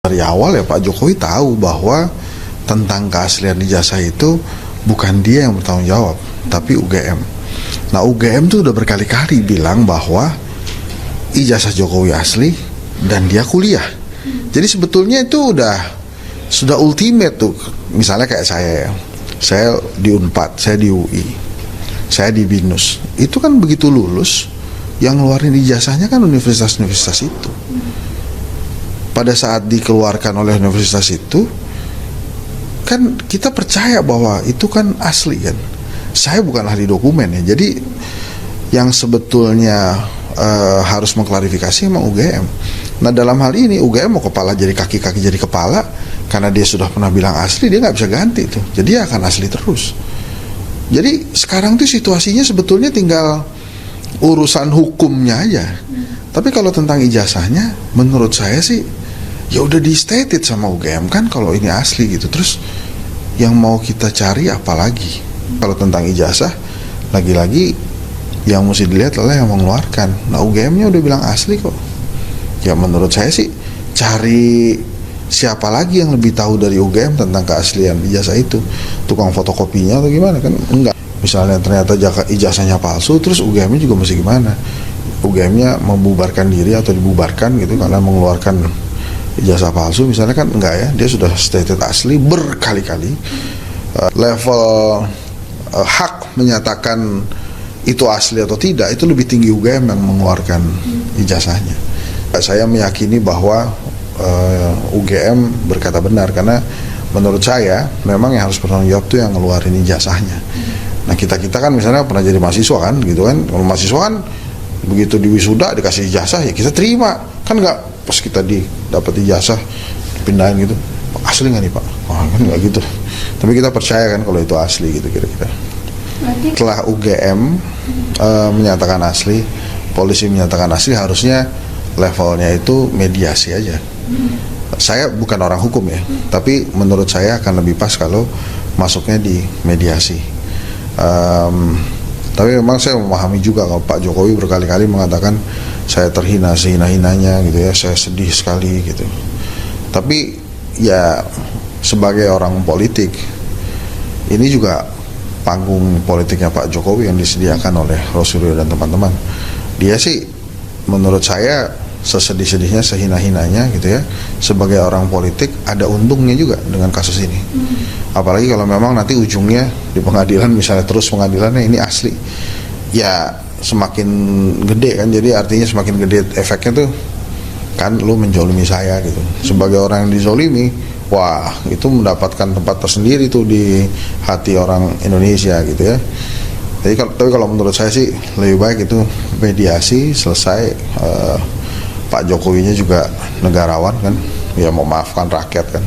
Dari awal ya Pak Jokowi tahu bahwa tentang keaslian ijazah itu bukan dia yang bertanggung jawab, tapi UGM. Nah, UGM tuh udah berkali-kali bilang bahwa ijazah Jokowi asli dan dia kuliah. Jadi sebetulnya itu sudah ultimate tuh. Misalnya kayak saya di Unpad, saya di UI, saya di BINUS. Itu kan begitu lulus, yang ngeluarin ijazahnya kan universitas-universitas itu. Pada saat dikeluarkan oleh universitas itu, kan kita percaya bahwa itu kan asli kan. Saya bukan ahli dokumen ya, jadi yang sebetulnya harus mengklarifikasi emang UGM. Nah, dalam hal ini UGM mau kepala jadi kaki, kaki jadi kepala, karena dia sudah pernah bilang asli, dia nggak bisa ganti itu, jadi dia akan asli terus. Jadi sekarang tuh situasinya sebetulnya tinggal urusan hukumnya aja. Tapi kalau tentang ijazahnya, menurut saya sih ya udah di stated sama UGM kan kalau ini asli gitu. Terus yang mau kita cari apa lagi? Kalau tentang ijazah, lagi-lagi yang mesti dilihat adalah yang mengeluarkan. Nah, UGM-nya udah bilang asli kok. Ya menurut saya sih cari siapa lagi yang lebih tahu dari UGM tentang keaslian ijazah itu. Tukang fotokopinya atau gimana kan? Enggak. Misalnya ternyata ijazahnya palsu, terus UGM-nya juga mesti gimana? UGM-nya membubarkan diri atau dibubarkan gitu karena mengeluarkan ijazah palsu misalnya kan? Enggak ya, dia sudah stated asli berkali-kali. Level hak menyatakan itu asli atau tidak itu lebih tinggi UGM yang mengeluarkan ijazahnya. Saya meyakini bahwa UGM berkata benar, karena menurut saya memang yang harus bertanggung jawab itu yang ngeluarin ijazahnya. Nah, kita kan misalnya pernah jadi mahasiswa kan gitu kan. Kalau mahasiswa kan begitu di wisuda dikasih ijazah ya kita terima, kan nggak pas kita dapat ijazah dipindahin gitu, asli nggak nih Pak? Oh, kan nggak gitu. Tapi kita percaya kan kalau itu asli gitu kira-kira. Setelah UGM menyatakan asli, polisi menyatakan asli, harusnya levelnya itu mediasi aja. Saya bukan orang hukum ya, tapi menurut saya akan lebih pas kalau masuknya di mediasi. Tapi memang saya memahami juga kalau Pak Jokowi berkali-kali mengatakan saya terhina sehina-hinanya gitu ya, saya sedih sekali gitu. Tapi ya sebagai orang politik, ini juga panggung politiknya Pak Jokowi yang disediakan oleh Rosuryo dan teman-teman. Dia sih menurut saya sesedih-sedihnya, sehina-hinanya gitu ya, sebagai orang politik ada untungnya juga dengan kasus ini. Apalagi kalau memang nanti ujungnya di pengadilan, misalnya terus pengadilannya ini asli, ya semakin gede kan. Jadi artinya semakin gede efeknya tuh kan lu menjolimi saya gitu. Sebagai orang yang dizolimi, wah itu mendapatkan tempat tersendiri tuh di hati orang Indonesia gitu ya. Tapi kalau menurut saya sih lebih baik itu mediasi selesai. Pak Jokowinya juga negarawan kan, ya memaafkan rakyat kan.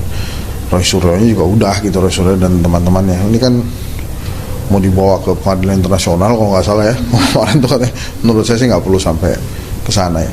Roy Suryo-nya juga udah gitu, Roy Suryo dan teman-temannya. Ini kan mau dibawa ke pengadilan internasional kalau nggak salah ya. Kemarin tuh katanya, menurut saya sih nggak perlu sampai ke sana ya.